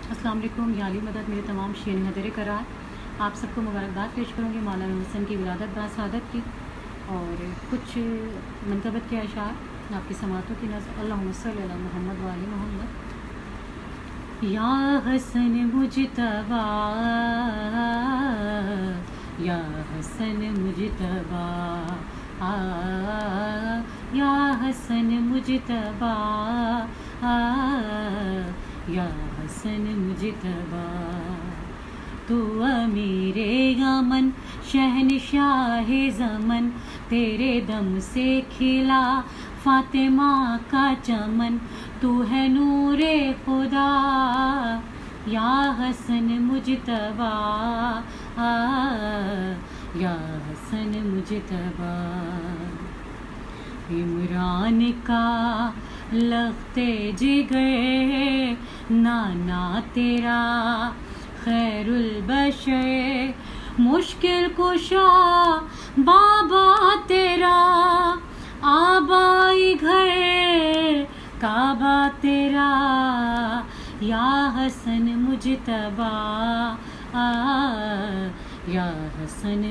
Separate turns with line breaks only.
अस्सलाम वालेकुम। याली मदद मेरे तमाम शीन हदर करार। आप सबको मुबारकबाद पेश करूँगी मौलाना हुसैन की विलादत बासआदत की और कुछ मनकबत के अशार आपकी समातों की नज़र। अल्लाहुम्मा सल्ली अला मोहम्मद व आले मोहम्मद। या हसन मुजतबा, या हसन मुजतबा, या हसन मुजतबा, या हसन मुजतबा। तू अमीरे यमन शहनशाह ज़मन, तेरे दम से खिला फातिमा का चमन। तू है नूरे खुदा, या हसन मुजतबा, या हसन मुजतबा। इमरान का लख्ते जिगर नाना तेरा खैरुल बशर, मुश्किल कुशा बाबा तेरा आबाई घर काबा तेरा। या हसन मुजतबा, या हसन